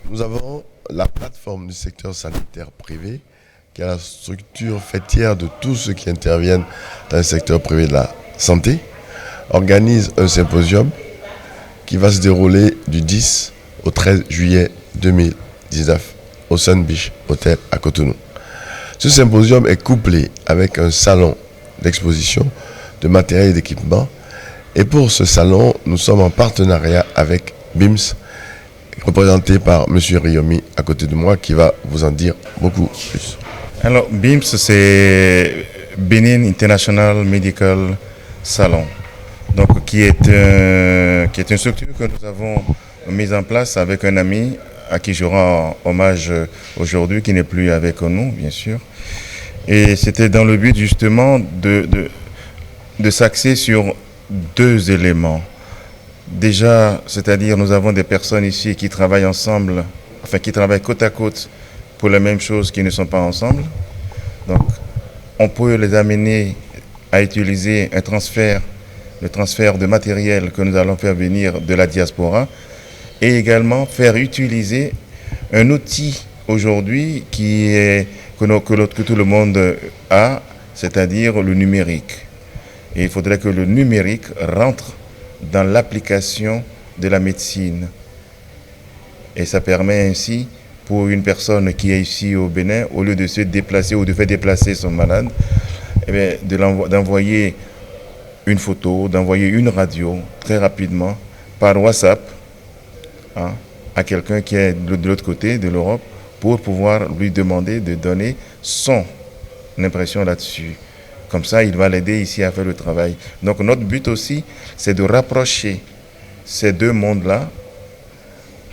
Nous avons la plateforme du secteur sanitaire privé, qui est la structure fêtière de tous ceux qui interviennent dans le secteur privé de la santé, organise un symposium qui va se dérouler du 10 au 13 juillet 2019 au Sun Beach Hotel à Cotonou. Ce symposium est couplé avec un salon d'exposition de matériel et d'équipement. Et pour ce salon, nous sommes en partenariat avec BIMS, représenté par M. Riomi à côté de moi, qui va vous en dire beaucoup plus. Alors, BIMS, c'est Benin International Medical Salon, donc qui est une structure que nous avons mise en place avec un ami à qui je rends hommage aujourd'hui, qui n'est plus avec nous, bien sûr. Et c'était dans le but justement de s'axer sur deux éléments. Déjà, c'est-à-dire nous avons des personnes ici qui travaillent ensemble, enfin qui travaillent côte à côte pour les mêmes choses qui ne sont pas ensemble. Donc, on peut les amener à utiliser le transfert de matériel que nous allons faire venir de la diaspora et également faire utiliser un outil aujourd'hui que tout le monde a, c'est-à-dire le numérique. Et il faudrait que le numérique rentre dans l'application de la médecine. Et ça permet ainsi, pour une personne qui est ici au Bénin, au lieu de se déplacer ou de faire déplacer son malade, eh bien, d'envoyer une photo, d'envoyer une radio très rapidement par WhatsApp à quelqu'un qui est de l'autre côté de l'Europe pour pouvoir lui demander de donner son impression là-dessus. Comme ça, il va l'aider ici à faire le travail. Donc notre but aussi, c'est de rapprocher ces deux mondes-là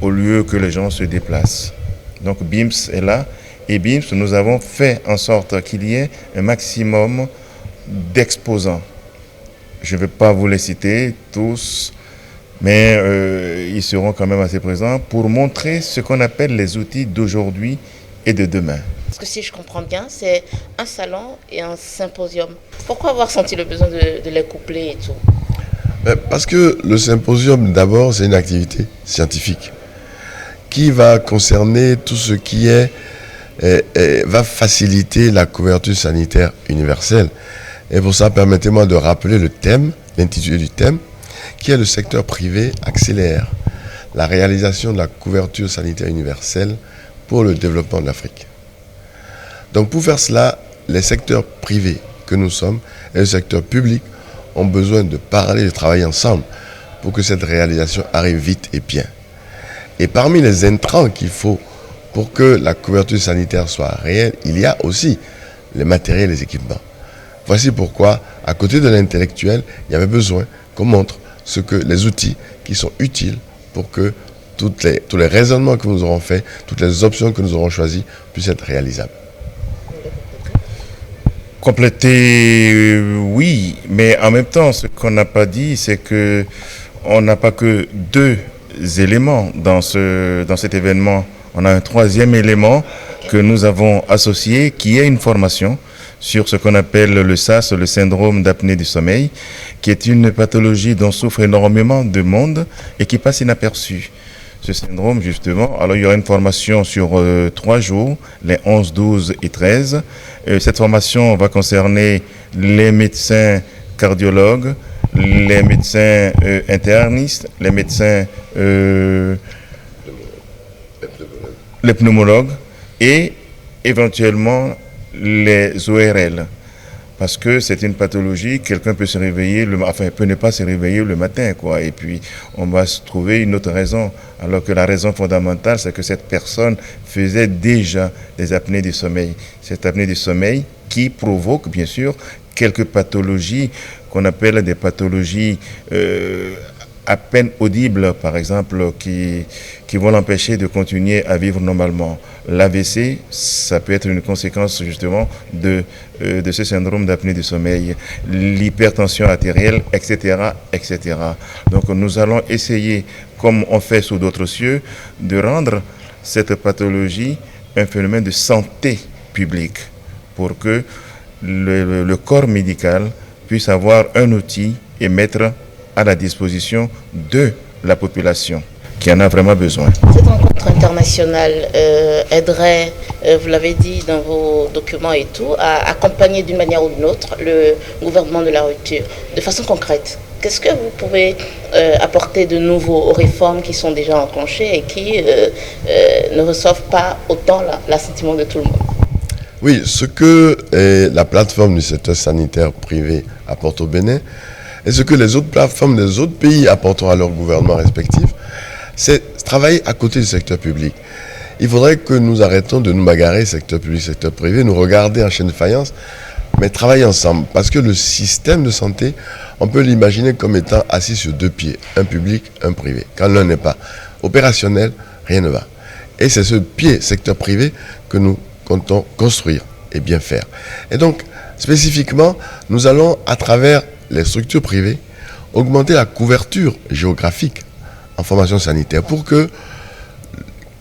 au lieu que les gens se déplacent. Donc BIMS est là. Et BIMS, nous avons fait en sorte qu'il y ait un maximum d'exposants. Je ne vais pas vous les citer tous, mais ils seront quand même assez présents pour montrer ce qu'on appelle les outils d'aujourd'hui et de demain. Parce que si je comprends bien, c'est un salon et un symposium. Pourquoi avoir senti le besoin de les coupler et tout? Parce que le symposium, d'abord, c'est une activité scientifique qui va concerner tout ce qui va faciliter la couverture sanitaire universelle. Et pour ça, permettez-moi de rappeler le thème, l'intitulé du thème, qui est le secteur privé accélère la réalisation de la couverture sanitaire universelle pour le développement de l'Afrique. Donc pour faire cela, les secteurs privés que nous sommes et le secteur public ont besoin de parler, de travailler ensemble pour que cette réalisation arrive vite et bien. Et parmi les intrants qu'il faut pour que la couverture sanitaire soit réelle, il y a aussi les matériels et les équipements. Voici pourquoi, à côté de l'intellectuel, il y avait besoin qu'on montre les outils qui sont utiles pour que tous les raisonnements que nous aurons faits, toutes les options que nous aurons choisies puissent être réalisables. Compléter, oui, mais en même temps, ce qu'on n'a pas dit, c'est que on n'a pas que deux éléments dans cet événement. On a un troisième élément que nous avons associé, qui est une formation sur ce qu'on appelle le SAS, le syndrome d'apnée du sommeil, qui est une pathologie dont souffre énormément de monde et qui passe inaperçue. Ce syndrome, justement, alors il y aura une formation sur 3 jours, les 11, 12 et 13. Cette formation va concerner les médecins cardiologues, les médecins internistes, les médecins, les pneumologues et éventuellement les ORL. Parce que c'est une pathologie, quelqu'un peut se réveiller, peut ne pas se réveiller le matin, quoi. Et puis, on va se trouver une autre raison. Alors que la raison fondamentale, c'est que cette personne faisait déjà des apnées du sommeil. Cette apnée du sommeil qui provoque, bien sûr, quelques pathologies qu'on appelle des pathologies à peine audibles, par exemple, qui vont l'empêcher de continuer à vivre normalement. L'AVC, ça peut être une conséquence justement de ce syndrome d'apnée du sommeil, l'hypertension artérielle, etc., etc. Donc nous allons essayer, comme on fait sous d'autres cieux, de rendre cette pathologie un phénomène de santé publique pour que le corps médical puisse avoir un outil et mettre à la disposition de la population. qui en a vraiment besoin. Cette rencontre internationale aiderait, vous l'avez dit dans vos documents et tout, à accompagner d'une manière ou d'une autre le gouvernement de la rupture. De façon concrète, qu'est-ce que vous pouvez apporter de nouveau aux réformes qui sont déjà enclenchées et qui ne reçoivent pas autant l'assentiment de tout le monde? Oui, ce que la plateforme du secteur sanitaire privé apporte au Bénin et ce que les autres plateformes des autres pays apporteront à leurs gouvernements respectifs, c'est travailler à côté du secteur public. Il faudrait que nous arrêtons de nous bagarrer, secteur public, secteur privé, nous regarder en chaîne de faïence, mais travailler ensemble. Parce que le système de santé, on peut l'imaginer comme étant assis sur deux pieds, un public, un privé. Quand l'un n'est pas opérationnel, rien ne va. Et c'est ce pied, secteur privé, que nous comptons construire et bien faire. Et donc, spécifiquement, nous allons, à travers les structures privées, augmenter la couverture géographique en formation sanitaire pour que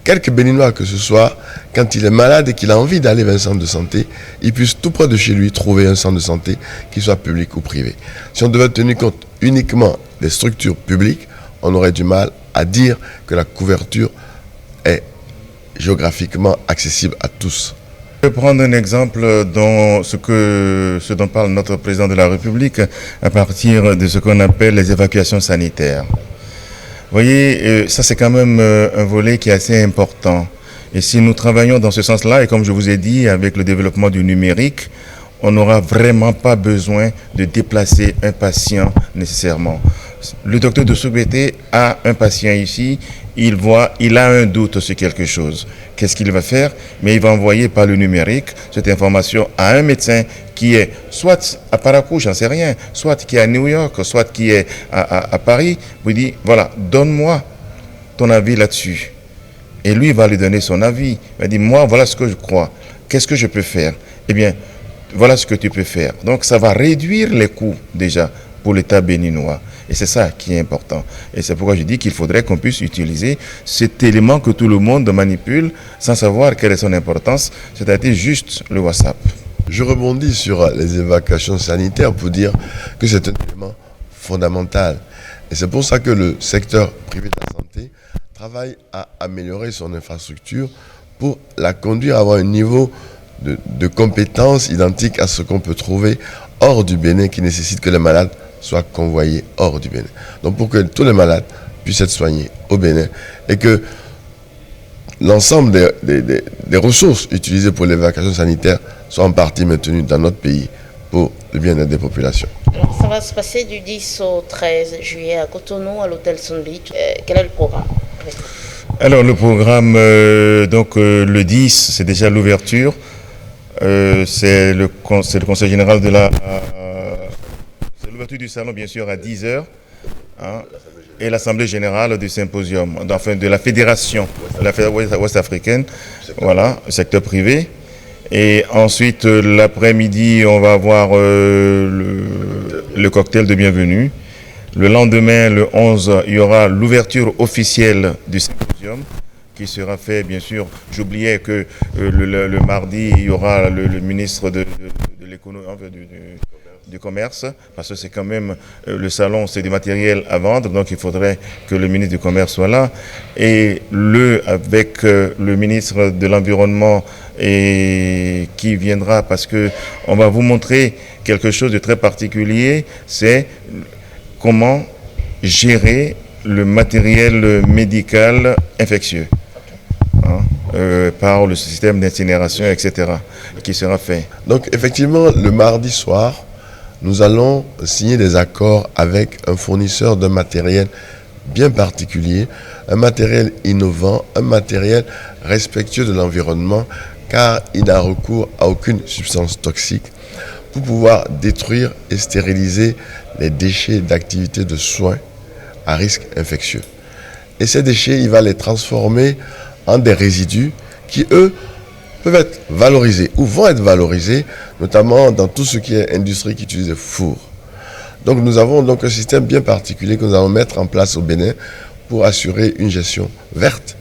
quelque Béninois que ce soit, quand il est malade et qu'il a envie d'aller vers un centre de santé, il puisse tout près de chez lui trouver un centre de santé, qu'il soit public ou privé. Si on devait tenir compte uniquement des structures publiques, on aurait du mal à dire que la couverture est géographiquement accessible à tous. Je vais prendre un exemple dans ce dont parle notre président de la République à partir de ce qu'on appelle les évacuations sanitaires. Vous voyez, ça c'est quand même un volet qui est assez important. Et si nous travaillons dans ce sens-là, et comme je vous ai dit, avec le développement du numérique, on n'aura vraiment pas besoin de déplacer un patient nécessairement. Le docteur de Soubété a un patient ici, il a un doute sur quelque chose. Qu'est-ce qu'il va faire? Mais il va envoyer par le numérique cette information à un médecin qui est soit à Parakou, j'en sais rien, soit qui est à New York, soit qui est à Paris, vous dit, voilà, donne-moi ton avis là-dessus. Et lui va lui donner son avis. Il va dire, moi, voilà ce que je crois. Qu'est-ce que je peux faire? Eh bien, voilà ce que tu peux faire. Donc, ça va réduire les coûts déjà pour l'État béninois. Et c'est ça qui est important. Et c'est pourquoi je dis qu'il faudrait qu'on puisse utiliser cet élément que tout le monde manipule sans savoir quelle est son importance, c'est-à-dire juste le WhatsApp. Je rebondis sur les évacuations sanitaires pour dire que c'est un élément fondamental. Et c'est pour ça que le secteur privé de la santé travaille à améliorer son infrastructure pour la conduire à avoir un niveau de compétences identique à ce qu'on peut trouver hors du Bénin qui nécessite que les malades soient convoyés hors du Bénin. Donc pour que tous les malades puissent être soignés au Bénin et que l'ensemble des ressources utilisées pour l'évacuation sanitaire soient en partie maintenues dans notre pays pour le bien-être des populations. Alors, ça va se passer du 10 au 13 juillet à Cotonou, à l'hôtel Sun Beach. Quel est le programme? Alors le programme, le 10, c'est déjà l'ouverture. C'est le conseil général de la... c'est l'ouverture du salon, bien sûr, à 10h. Hein, et l'assemblée générale du symposium, enfin de la fédération ouest-africaine, voilà, secteur privé. Et ensuite, l'après-midi, on va avoir le cocktail de bienvenue. Le lendemain, le 11, il y aura l'ouverture officielle du symposium qui sera fait, bien sûr. J'oubliais que le mardi, il y aura le ministre de l'économie, du commerce, parce que c'est quand même le salon, c'est du matériel à vendre, donc il faudrait que le ministre du commerce soit là. Et avec le ministre de l'environnement et qui viendra, parce que on va vous montrer quelque chose de très particulier, c'est comment gérer le matériel médical infectieux. Par le système d'incinération, etc., qui sera fait. Donc effectivement, le mardi soir, nous allons signer des accords avec un fournisseur de matériel bien particulier, un matériel innovant, un matériel respectueux de l'environnement, car il n'a recours à aucune substance toxique pour pouvoir détruire et stériliser les déchets d'activités de soins à risque infectieux. Et ces déchets, il va les transformer en des résidus qui, eux, peuvent être valorisés ou vont être valorisés, notamment dans tout ce qui est industrie qui utilise des fours. Donc nous avons donc un système bien particulier que nous allons mettre en place au Bénin pour assurer une gestion verte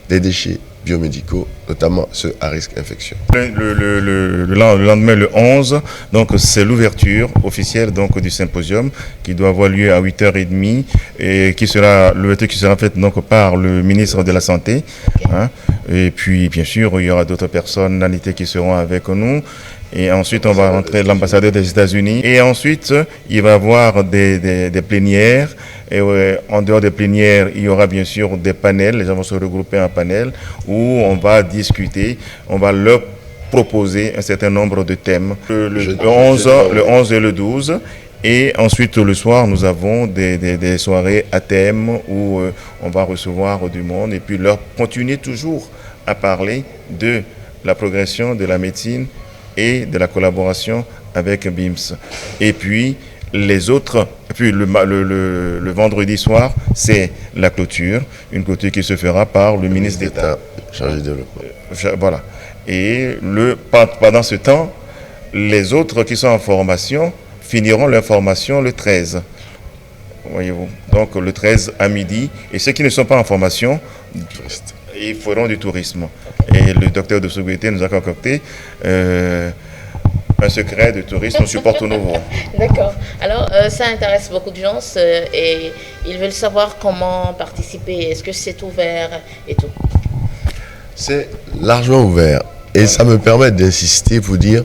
des déchets biomédicaux, notamment ceux à risque infectieux. Le lendemain, le 11, donc c'est l'ouverture officielle donc, du symposium qui doit avoir lieu à 8h30 et l'ouverture qui sera faite donc, par le ministre de la Santé. Hein. Et puis, bien sûr, il y aura d'autres personnalités qui seront avec nous. Et ensuite, on va rentrer l'ambassadeur des États-Unis. Et ensuite, il va y avoir des plénières. Et en dehors des plénières, il y aura bien sûr des panels. Les gens vont se regrouper en panel où on va discuter. On va leur proposer un certain nombre de thèmes. Le 11 et le 12. Et ensuite, le soir, nous avons des soirées à thème où on va recevoir du monde et puis leur continuer toujours à parler de la progression de la médecine et de la collaboration avec BIMS. Et puis, les autres, puis le vendredi soir, c'est la clôture, une clôture qui se fera par le ministre d'État. Chargé de développement. Voilà. Et pendant ce temps, les autres qui sont en formation finiront leur formation le 13. Voyez-vous. Donc le 13 à midi. Et ceux qui ne sont pas en formation, ils feront du tourisme. Et le docteur de Sougouété nous a concocté un secret de tourisme sur Porto Novo. D'accord. Alors, ça intéresse beaucoup de gens et ils veulent savoir comment participer. Est-ce que c'est ouvert et tout? C'est largement ouvert. Et ça me permet d'insister pour dire,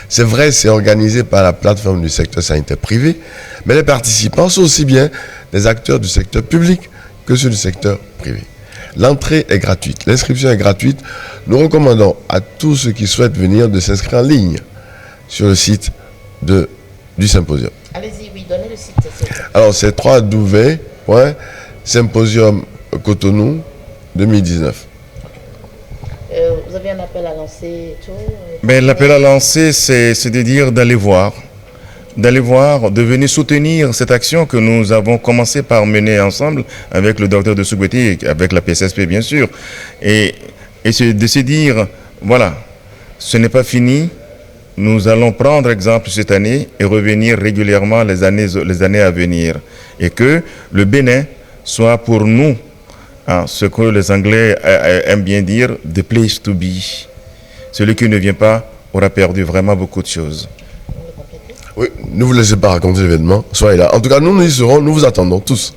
c'est vrai, c'est organisé par la plateforme du secteur sanitaire privé, mais les participants sont aussi bien des acteurs du secteur public que ceux du secteur privé. L'entrée est gratuite, l'inscription est gratuite. Nous recommandons à tous ceux qui souhaitent venir de s'inscrire en ligne sur le site du symposium. Allez-y, oui, donnez le site. Alors, c'est www.symposiumcotonou 2019. Vous avez un appel à lancer et tout? Mais l'appel à lancer, c'est de dire d'aller voir, de venir soutenir cette action que nous avons commencé par mener ensemble avec le docteur de Sougouété, avec la PSSP bien sûr, et c'est de se dire, voilà, ce n'est pas fini, nous allons prendre exemple cette année et revenir régulièrement les années à venir, et que le Bénin soit pour nous, ce que les Anglais aiment bien dire, the place to be. Celui qui ne vient pas aura perdu vraiment beaucoup de choses. Oui, ne vous laissez pas raconter l'événement, soyez là. En tout cas, nous y serons, nous vous attendons tous.